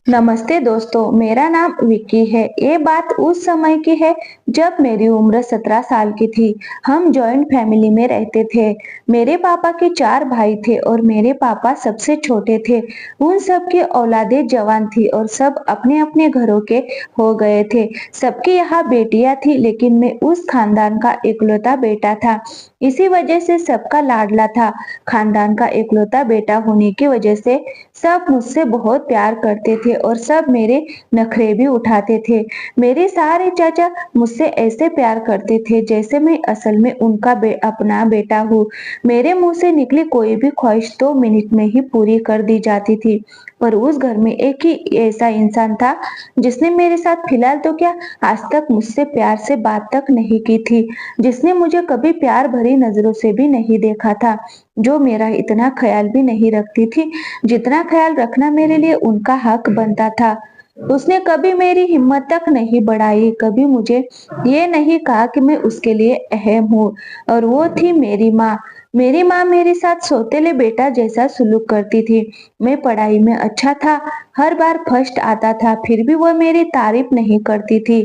नमस्ते दोस्तों, मेरा नाम विक्की है। ये बात उस समय की है जब मेरी उम्र 17 साल की थी। हम जॉइंट फैमिली में रहते थे। मेरे पापा के 4 भाई थे और मेरे पापा सबसे छोटे थे। उन सब की औलादें जवान थी और सब अपने-अपने घरों के हो गए थे। सबके यहाँ बेटियां थी, लेकिन मैं उस खानदान का इकलौता बेटा था। इसी वजह से सबका लाडला था। खानदान का इकलौता बेटा होने की वजह से सब मुझसे बहुत प्यार करते थे और सब मेरे नखरे भी उठाते थे। मेरे सारे चाचा मुझसे ऐसे प्यार करते थे जैसे मैं असल में उनका अपना बेटा हूँ। मेरे मुंह से निकली कोई भी ख्वाहिश 2 मिनट में ही पूरी कर दी जाती थी। पर उस घर में एक ही ऐसा इंसान था जिसने मेरे साथ फिलहाल तो क्या, आज तक मुझसे प्यार से बात तक नहीं की थी, जिसने मुझे कभी प्यार भरी नजरों से भी नहीं देखा था, जो मेरा इतना ख्याल भी नहीं रखती थी जितना ख्याल रखना मेरे लिए उनका हक बनता था। उसने कभी मेरी हिम्मत तक नहीं बढ़ाई, कभी मुझे ये नहीं कहा कि मैं उसके लिए अहम हूँ। और वो थी मेरी माँ। मेरी माँ मेरे साथ सौतेले बेटा जैसा सुलूक करती थी। मैं पढ़ाई में अच्छा था, हर बार फर्स्ट आता था, फिर भी वह मेरी तारीफ नहीं करती थी।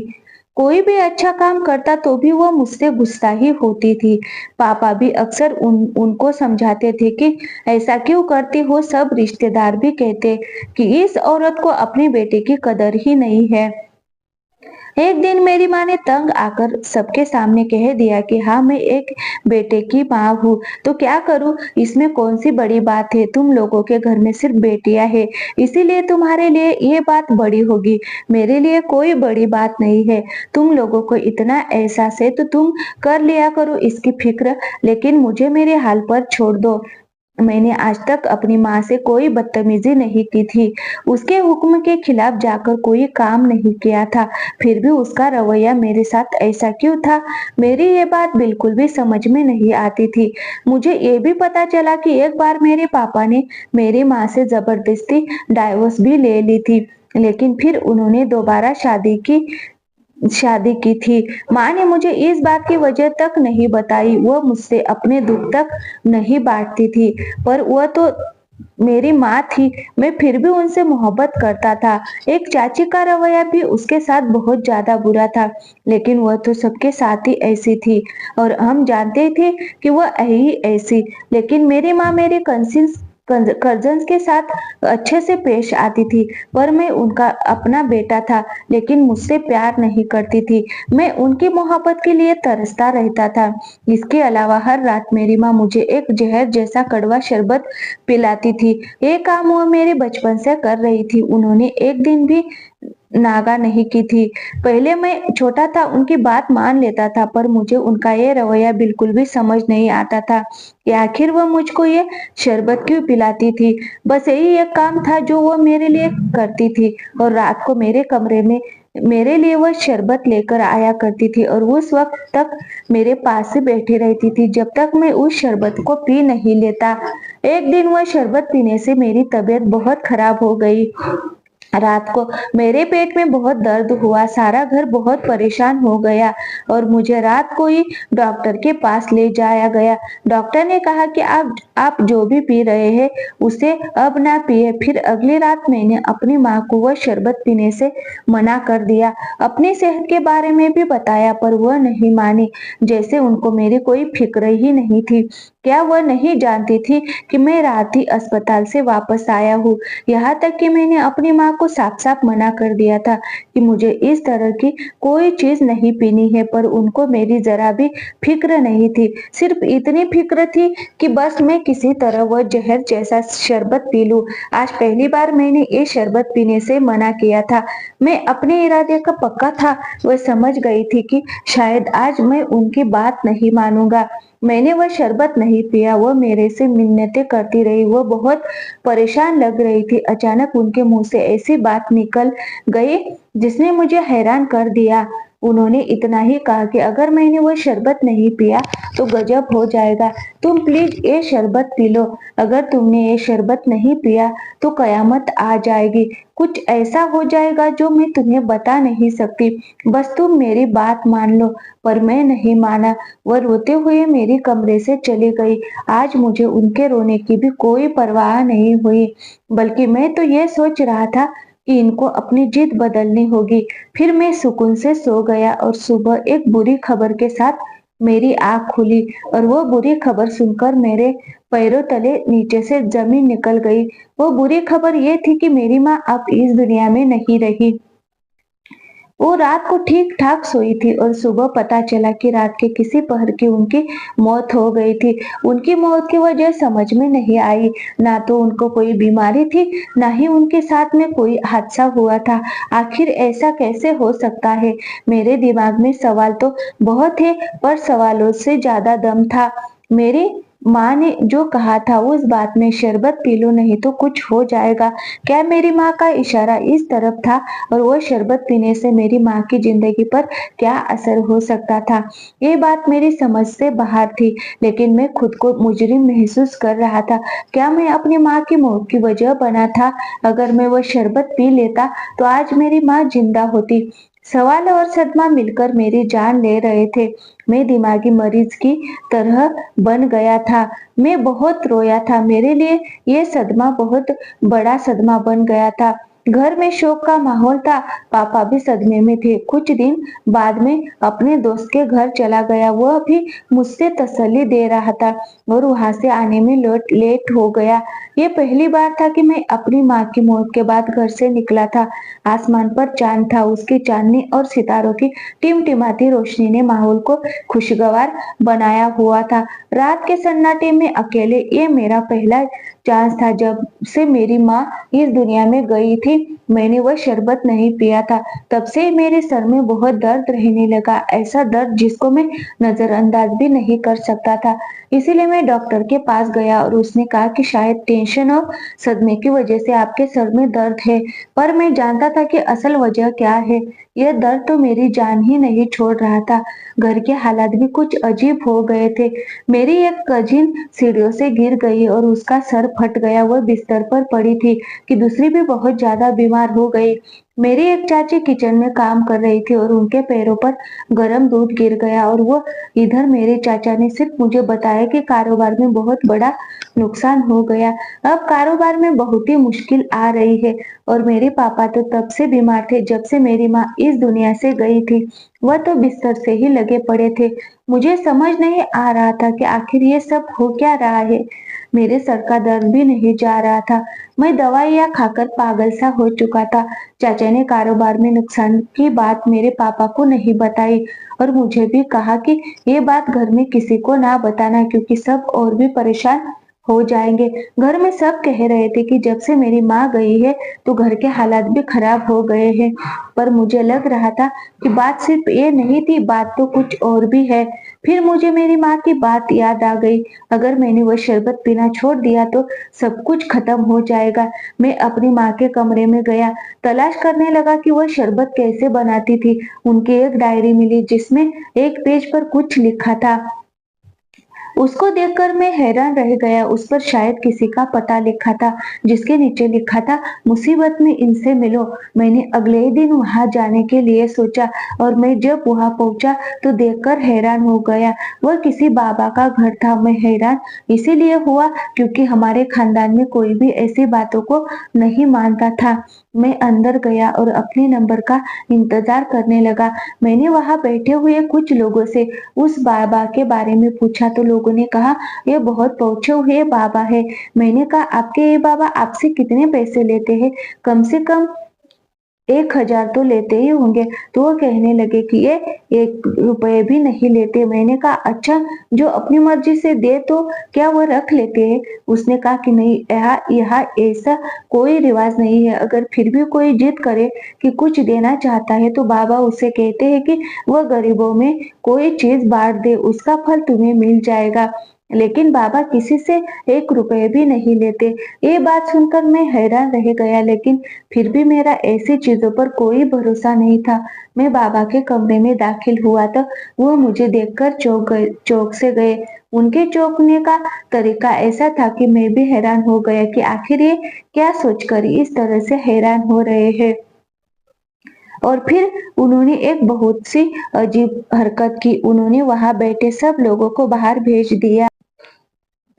कोई भी अच्छा काम करता तो भी वो मुझसे गुस्सा ही होती थी। पापा भी अक्सर उनको समझाते थे कि ऐसा क्यों करती हो। सब रिश्तेदार भी कहते कि इस औरत को अपने बेटे की कदर ही नहीं है। एक दिन मेरी माँ ने तंग आकर सबके सामने कह दिया कि हाँ, मैं एक बेटे की माँ हूँ, तो क्या करूँ, इसमें कौन सी बड़ी बात है। तुम लोगों के घर में सिर्फ बेटियां हैं, इसीलिए तुम्हारे लिए ये बात बड़ी होगी। मेरे लिए कोई बड़ी बात नहीं है। तुम लोगों को इतना एहसास है तो तुम कर लिया करो इसकी फिक्र, लेकिन मुझे मेरे हाल पर छोड़ दो। मैंने आज तक अपनी माँ से कोई बदतमीजी नहीं की थी, उसके हुक्म के खिलाफ जाकर कोई काम नहीं किया था। फिर भी उसका रवैया मेरे साथ ऐसा क्यों था, मेरी ये बात बिल्कुल भी समझ में नहीं आती थी। मुझे ये भी पता चला कि एक बार मेरे पापा ने मेरी माँ से जबरदस्ती डाइवोर्स भी ले ली थी, लेकिन फिर उन्होंने दोबारा शादी की थी। माँ ने मुझे इस बात की वजह तक नहीं बताई, वो मुझसे अपने दुख तक नहीं बांटती थी। पर वह तो मेरी माँ थी, मैं फिर भी उनसे मोहब्बत करता था। एक चाची का रवैया भी उसके साथ बहुत ज्यादा बुरा था, लेकिन वह तो सबके साथ ही ऐसी थी और हम जानते थे कि वह ही ऐसी। लेकिन मेरी माँ मेरे कजन्स के साथ अच्छे से पेश आती थी, पर मैं उनका अपना बेटा था, लेकिन मुझसे प्यार नहीं करती थी। मैं उनकी मोहब्बत के लिए तरसता रहता था। इसके अलावा हर रात मेरी माँ मुझे एक जहर जैसा कड़वा शरबत पिलाती थी। ये काम वो मेरे बचपन से कर रही थी, उन्होंने एक दिन भी नागा नहीं की थी। पहले मैं छोटा था, उनकी बात मान लेता था, पर मुझे उनका ये रवैया बिल्कुल भी समझ नहीं आता था कि आखिर वह मुझको ये शरबत क्यों पिलाती थी। बस यही एक काम था जो वो मेरे लिए करती थी, और रात को मेरे कमरे में मेरे लिए वह शरबत लेकर आया करती थी और उस वक्त तक मेरे पास ही बैठी रहती थी जब तक मैं उस शरबत को पी नहीं लेता। एक दिन वह शरबत पीने से मेरी तबीयत बहुत खराब हो गई। रात को मेरे पेट में बहुत दर्द हुआ, सारा घर बहुत परेशान हो गया और मुझे रात को ही डॉक्टर के पास ले जाया गया। डॉक्टर ने कहा कि आप जो भी पी रहे हैं उसे अब ना पिए। फिर अगली रात मैंने अपनी माँ को वह शरबत पीने से मना कर दिया, अपनी सेहत के बारे में भी बताया, पर वह नहीं मानी, जैसे उनको मेरी कोई फिक्र ही नहीं थी। क्या वह नहीं जानती थी कि मैं रात ही अस्पताल से वापस आया हूँ। यहाँ तक कि मैंने अपनी माँ को साफ साफ मना कर दिया था कि मुझे इस तरह की कोई चीज नहीं पीनी है, पर उनको मेरी जरा भी फिक्र नहीं थी। सिर्फ इतनी फिक्र थी कि बस मैं किसी तरह वह जहर जैसा शरबत पी लूं। आज पहली बार मैंने ये शरबत पीने से मना किया था। मैं अपने इरादे का पक्का था। वह समझ गई थी कि शायद आज मैं उनकी बात नहीं मानूंगा। मैंने वह शरबत नहीं पिया। वह मेरे से मिन्नतें करती रही, वह बहुत परेशान लग रही थी। अचानक उनके मुंह से ऐसी बात निकल गई जिसने मुझे हैरान कर दिया। उन्होंने इतना ही कहा कि अगर मैंने वह शरबत नहीं पिया तो गजब हो जाएगा, तुम प्लीज ये शरबत पी लो। अगर तुमने ये शरबत नहीं पिया तो कयामत आ जाएगी, कुछ ऐसा हो जाएगा जो मैं तुम्हें बता नहीं सकती, बस तुम मेरी बात मान लो। पर मैं नहीं माना। वह रोते हुए मेरी कमरे से चली गई। आज मुझे उनके रोने की भी कोई परवाह नहीं हुई, बल्कि मैं तो ये सोच रहा था कि इनको अपनी जिद बदलनी होगी। फिर मैं सुकून से सो गया और सुबह एक बुरी खबर के साथ मेरी आँख खुली और वो बुरी खबर सुनकर मेरे पैरों तले नीचे से ज़मीन निकल गई। वो बुरी खबर ये थी कि मेरी माँ अब इस दुनिया में नहीं रही। वो रात को ठीक-ठाक सोई थी और सुबह पता चला कि रात के किसी पहर की उनकी मौत हो गई थी। उनकी मौत की वजह समझ में नहीं आई, ना तो उनको कोई बीमारी थी, ना ही उनके साथ में कोई हादसा हुआ था। आखिर ऐसा कैसे हो सकता है? मेरे दिमाग में सवाल तो बहुत थे, पर सवालों से ज़्यादा दम था। मेरी माँ ने जो कहा था उस बात में, शरबत पी लो नहीं तो कुछ हो जाएगा। क्या मेरी माँ का इशारा इस तरफ था और वो शरबत पीने से मेरी माँ की जिंदगी पर क्या असर हो सकता था? ये बात मेरी समझ से बाहर थी, लेकिन मैं खुद को मुजरिम महसूस कर रहा था। क्या मैं अपनी माँ की मौत की वजह बना था? अगर मैं वो शरबत पी लेता तो आज मेरी माँ जिंदा होती। सवाल और सदमा मिलकर मेरी जान ले रहे थे। मैं दिमागी मरीज की तरह बन गया था। मैं बहुत रोया था। मेरे लिए ये सदमा बहुत बड़ा सदमा बन गया था। घर में शोक का माहौल था। पापा भी सदमे में थे। कुछ दिन बाद में अपने दोस्त के घर चला गया। वह भी मुझसे तसल्ली दे रहा था और वहां से आने में लेट हो गया। ये पहली बार था कि मैं अपनी माँ की मौत के बाद घर से निकला था। आसमान पर चांद था। उसकी चांदनी और सितारों की टिमटिमाती रोशनी ने माहौल को खुशगवार बनाया हुआ था। रात के सन्नाटे में अकेले, ये मेरा पहला चांस था। जब से मेरी माँ इस दुनिया में गई थी, मैंने वह शरबत नहीं पिया था। तब से मेरे सर में बहुत दर्द रहने लगा, ऐसा दर्द जिसको मैं नजरअंदाज भी नहीं कर सकता था। इसीलिए मैं डॉक्टर के पास गया और उसने कहा कि शायद टेंशन और सदमे की वजह से आपके सर में दर्द है। पर मैं जानता था कि असल वजह क्या है। यह दर्द तो मेरी जान ही नहीं छोड़ रहा था। घर के हालात भी कुछ अजीब हो गए थे। मेरी एक कजिन सीढ़ियों से गिर गई और उसका सर फट गया। वह बिस्तर पर पड़ी थी कि दूसरी भी बहुत ज्यादा बीमार हो गई। मेरी एक चाची किचन में काम कर रही थी और उनके पैरों पर गर्म दूध गिर गया और वो इधर मेरे चाचा ने सिर्फ मुझे बताया कि कारोबार में बहुत बड़ा नुकसान हो गया। अब कारोबार में बहुत ही मुश्किल आ रही है और मेरे पापा तो तब से बीमार थे जब से मेरी माँ इस दुनिया से गई थी। वह तो बिस्तर से ही लगे पड़े थे। मुझे समझ नहीं आ रहा था कि आखिर ये सब हो क्या रहा है। मेरे सर का दर्द भी नहीं जा रहा था। मैं दवाइयाँ खाकर पागल सा हो चुका था। चाचा ने कारोबार में नुकसान की बात मेरे पापा को नहीं बताई और मुझे भी कहा कि ये बात घर में किसी को ना बताना, क्योंकि सब और भी परेशान हो जाएंगे। घर में सब कह रहे थे कि जब से मेरी माँ गई है तो घर के हालात भी खराब हो गए हैं। पर मुझे लग रहा था कि बात सिर्फ ये नहीं थी, बात तो कुछ और भी है। फिर मुझे मेरी माँ की बात याद आ गई। अगर मैंने वो शरबत पीना छोड़ दिया तो सब कुछ खत्म हो जाएगा। मैं अपनी माँ के कमरे में गया, तलाश करने लगा कि वह शरबत कैसे बनाती थी। उनकी एक डायरी मिली जिसमें एक पेज पर कुछ लिखा था। उसको देखकर मैं हैरान रह गया। उस पर शायद किसी का पता लिखा था, जिसके नीचे लिखा था, मुसीबत में इनसे मिलो। मैंने अगले ही दिन वहां जाने के लिए सोचा और मैं जब वहां पहुंचा तो देखकर हैरान हो गया। वह किसी बाबा का घर था। मैं हैरान इसीलिए हुआ क्योंकि हमारे खानदान में कोई भी ऐसी बातों को नहीं मानता था। मैं अंदर गया और अपने नंबर का इंतजार करने लगा। मैंने वहां बैठे हुए कुछ लोगों से उस बाबा के बारे में पूछा तो लोगों ने कहा, ये बहुत पहुंचे हुए बाबा है। मैंने कहा, आपके ये बाबा आपसे कितने पैसे लेते हैं? कम से कम 1,000 तो लेते ही होंगे। तो वो कहने लगे कि ये 1 रुपए भी नहीं लेते। मैंने कहा, अच्छा, जो अपनी मर्जी से दे तो क्या वो रख लेते हैं? उसने कहा कि नहीं, यहाँ यहाँ ऐसा कोई रिवाज नहीं है। अगर फिर भी कोई जिद करे कि कुछ देना चाहता है तो बाबा उसे कहते हैं कि वह गरीबों में कोई चीज बांट दे, उसका फल तुम्हें मिल जाएगा। लेकिन बाबा किसी से 1 रुपए भी नहीं लेते। ये बात सुनकर मैं हैरान रह गया, लेकिन फिर भी मेरा ऐसी चीजों पर कोई भरोसा नहीं था। मैं बाबा के कमरे में दाखिल हुआ तो वो मुझे देखकर चौंक से गए। उनके चौंकने का तरीका ऐसा था कि मैं भी हैरान हो गया कि आखिर ये क्या सोचकर इस तरह से हैरान हो रहे हैं। और फिर उन्होंने एक बहुत सी अजीब हरकत की। उन्होंने वहां बैठे सब लोगों को बाहर भेज दिया।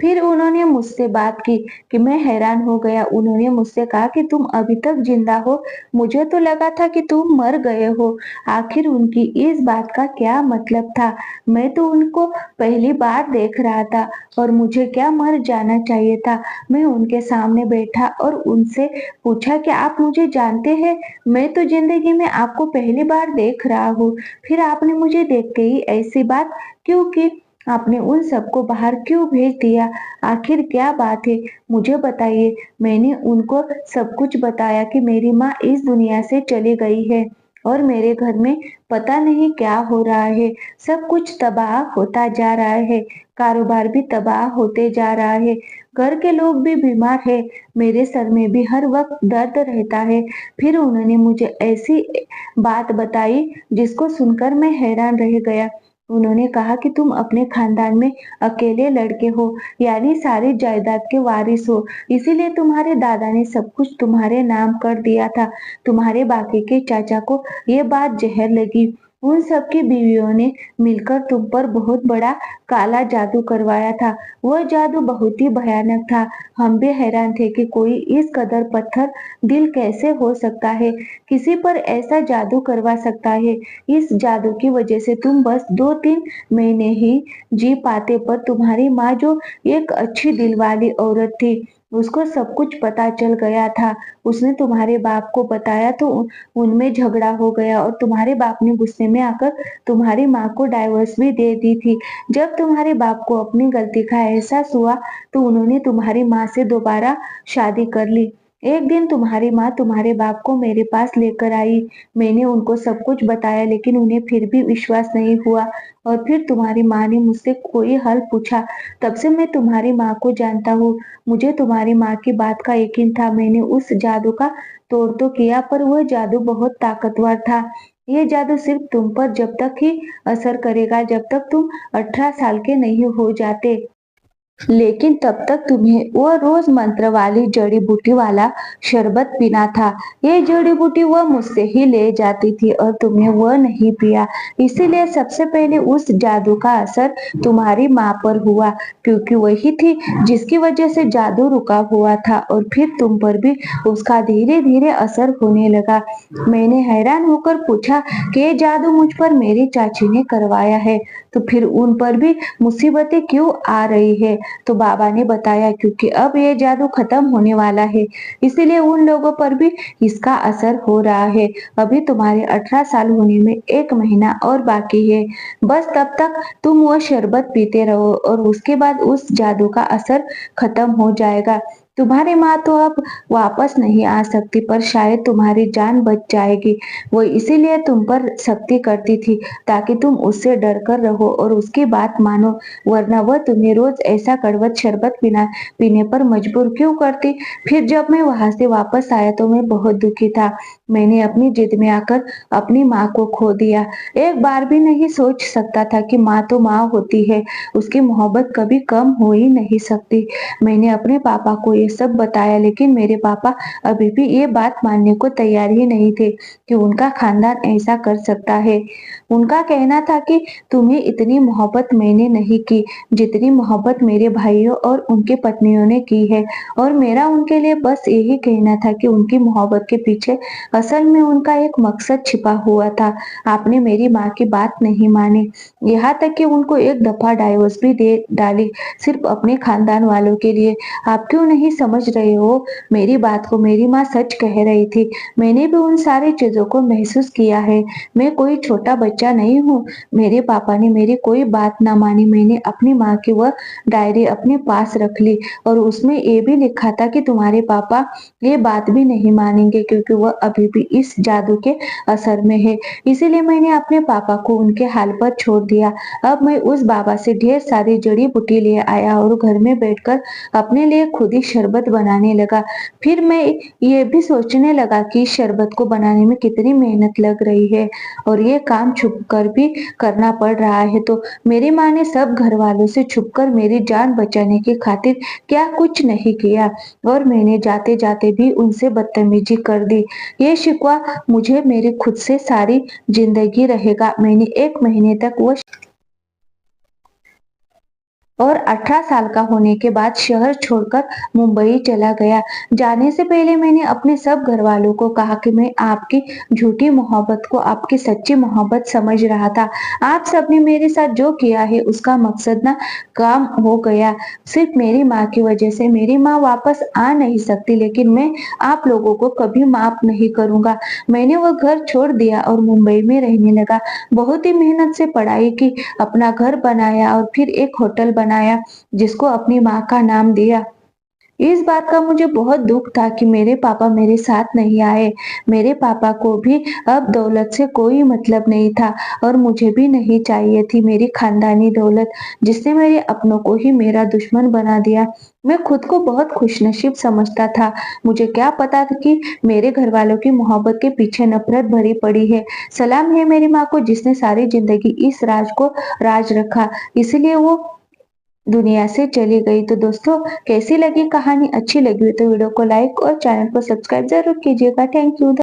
फिर उन्होंने मुझसे बात की कि मैं हैरान हो गया। उन्होंने मुझसे कहा कि तुम अभी तक जिंदा हो, मुझे तो लगा था कि तुम मर गए हो। आखिर उनकी इस बात का क्या मतलब था? मैं तो उनको पहली बार देख रहा था और मुझे क्या मर जाना चाहिए था। मैं उनके सामने बैठा और उनसे पूछा कि आप मुझे जानते हैं? मैं तो जिंदगी में आपको पहली बार देख रहा हूँ। फिर आपने मुझे देख के ही ऐसी बात क्यों की? आपने उन सबको बाहर क्यों भेज दिया? आखिर क्या बात है? मुझे बताइए। मैंने उनको सब कुछ बताया कि मेरी माँ इस दुनिया से चली गई है और मेरे घर में पता नहीं क्या हो रहा है। सब कुछ तबाह होता जा रहा है, कारोबार भी तबाह होते जा रहा है, घर के लोग भी बीमार है, मेरे सर में भी हर वक्त दर्द रहता है। फिर उन्होंने मुझे ऐसी बात बताई जिसको सुनकर मैं हैरान रह गया। उन्होंने कहा कि तुम अपने खानदान में अकेले लड़के हो, यानी सारी जायदाद के वारिस हो, इसीलिए तुम्हारे दादा ने सब कुछ तुम्हारे नाम कर दिया था। तुम्हारे बाकी के चाचा को ये बात जहर लगी। उन सबकी बीवियों ने मिलकर तुम पर बहुत बड़ा काला जादू करवाया था। वह जादू बहुत ही भयानक था। हम भी हैरान थे कि कोई इस कदर पत्थर दिल कैसे हो सकता है, किसी पर ऐसा जादू करवा सकता है। इस जादू की वजह से तुम बस 2-3 महीने ही जी पाते, पर तुम्हारी माँ जो एक अच्छी दिल वाली औरत थी, उसको सब कुछ पता चल गया था। उसने तुम्हारे बाप को बताया तो उनमें झगड़ा हो गया और तुम्हारे बाप ने गुस्से में आकर तुम्हारी माँ को डाइवोर्स भी दे दी थी। जब तुम्हारे बाप को अपनी गलती का एहसास हुआ तो उन्होंने तुम्हारी माँ से दोबारा शादी कर ली। एक दिन तुम्हारी माँ तुम्हारे बाप को मेरे पास लेकर आई। मैंने उनको सब कुछ बताया लेकिन उन्हें फिर भी विश्वास नहीं हुआ और फिर तुम्हारी माँ ने मुझसे कोई हल पूछा। तब से मैं तुम्हारी माँ को जानता हूँ। मुझे तुम्हारी माँ की बात का यकीन था। मैंने उस जादू का तोड़ तो किया पर वह जादू बहुत ताकतवर था। ये जादू सिर्फ तुम पर जब तक ही असर करेगा जब तक तुम 18 साल के नहीं हो जाते। लेकिन तब तक तुम्हें वो रोज मंत्र वाली जड़ी बूटी वाला शरबत पीना था। ये जड़ी बूटी वह मुझसे ही ले जाती थी और तुमने वह नहीं पिया। इसीलिए सबसे पहले उस जादू का असर तुम्हारी माँ पर हुआ, क्योंकि वही थी जिसकी वजह से जादू रुका हुआ था और फिर तुम पर भी उसका धीरे धीरे असर होने लगा। मैंने हैरान होकर पूछा कि ये जादू मुझ पर मेरी चाची ने करवाया है, तो फिर उन पर भी मुसीबतें क्यों आ रही है? तो बाबा ने बताया क्योंकि अब ये जादू खत्म होने वाला है, इसीलिए उन लोगों पर भी इसका असर हो रहा है। अभी तुम्हारे 18 साल होने में 1 महीना और बाकी है। बस तब तक तुम वो शरबत पीते रहो और उसके बाद उस जादू का असर खत्म हो जाएगा। तुम्हारी माँ तो अब वापस नहीं आ सकती, पर शायद तुम्हारी जान बच जाएगी। वो इसीलिए तुम पर सख्ती करती थी ताकि तुम उससे डर कर रहो और उसकी बात मानो, वरना वह तुम्हें रोज ऐसा कड़वट शरबत पीने पर मजबूर क्यों करती? फिर जब मैं वहां से वापस आया तो मैं बहुत दुखी था। मैंने अपनी जिद में आकर अपनी माँ को खो दिया। एक बार भी नहीं सोच सकता था कि माँ तो माँ होती है, उसकी मोहब्बत कभी कम हो ही नहीं सकती। मैंने अपने पापा को ये सब बताया लेकिन मेरे पापा अभी भी ये बात मानने को तैयार ही नहीं थे कि उनका खानदान ऐसा कर सकता है। उनका कहना था कि तुम्हें इतनी मोहब्बत मैंने नहीं की जितनी मोहब्बत मेरे भाइयों और उनकी पत्नियों ने की है, और मेरा उनके लिए बस यही कहना था कि उनकी मोहब्बत के पीछे असल में उनका एक मकसद छिपा हुआ था। आपने मेरी माँ की बात नहीं मानी, यहाँ तक कि उनको एक दफा डाइवोर्स भी दे डाली, सिर्फ अपने खानदान वालों के लिए। आप क्यों नहीं समझ रहे हो मेरी बात को? मेरी माँ सच कह रही थी। मैंने भी उन सारी चीजों को महसूस किया है। मैं कोई छोटा बच्चा नहीं हूँ। मेरे पापा ने मेरी कोई बात ना मानी। मैंने अपनी माँ की वह डायरी अपने पास रख ली और उसमें ये भी लिखा था कि तुम्हारे पापा ये बात भी नहीं मानेंगे क्योंकि वह अभी भी इस जादू के असर में है। इसीलिए मैंने अपने पापा को उनके हाल पर छोड़ दिया। अब मैं उस बाबा से ढेर सारी जड़ी बूटी ले आया और घर में बैठकर अपने लिए खुद ही शरबत बनाने लगा। फिर मैं ये भी सोचने लगा कि इस शरबत को बनाने में कितनी मेहनत लग रही है और ये काम छुप कर भी करना पड़ रहा है। तो मेरी माँ ने सब घर वालों से छुपकर मेरी जान बचाने की खातिर क्या कुछ नहीं किया, और मैंने जाते जाते भी उनसे बदतमीजी कर दी। ये शिकवा मुझे मेरी खुद से सारी जिंदगी रहेगा। मैंने 1 महीने तक वो और 18 साल का होने के बाद शहर छोड़कर मुंबई चला गया। जाने से पहले मैंने अपने सब घरवालों को कहा कि मैं आपकी झूठी मोहब्बत को आपकी सच्ची मोहब्बत समझ रहा था। आप सबने मेरे साथ जो किया है उसका मकसद ना काम हो गया। सिर्फ मेरी माँ की वजह से मेरी माँ वापस आ नहीं सकती, लेकिन मैं आप लोगों को कभी माफ नहीं करूँगा। मैंने वो घर छोड़ दिया और मुंबई में रहने लगा। बहुत ही मेहनत से पढ़ाई की, अपना घर बनाया और फिर एक होटल बनाया जिसको अपनी माँ का नाम दिया। इस बात का मुझे बहुत दुख था कि मेरे पापा मेरे साथ नहीं आए। मेरे पापा को भी अब दौलत से कोई मतलब नहीं था और मुझे भी नहीं चाहिए थी मेरी खानदानी दौलत, जिसने मेरे अपनों को ही मेरा दुश्मन बना दिया। मैं खुद को बहुत खुशनसीब समझता था। मुझे क्या पता था कि मेरे घरवालों की मोहब्बत के पीछे नफरत भरी पड़ी है। सलाम है मेरी माँ को जिसने सारी जिंदगी इस राज को राज रखा। इसलिए वो दुनिया से चली गई। तो दोस्तों, कैसी लगी कहानी? अच्छी लगी हो तो वीडियो को लाइक और चैनल को सब्सक्राइब जरूर कीजिएगा। Thank you.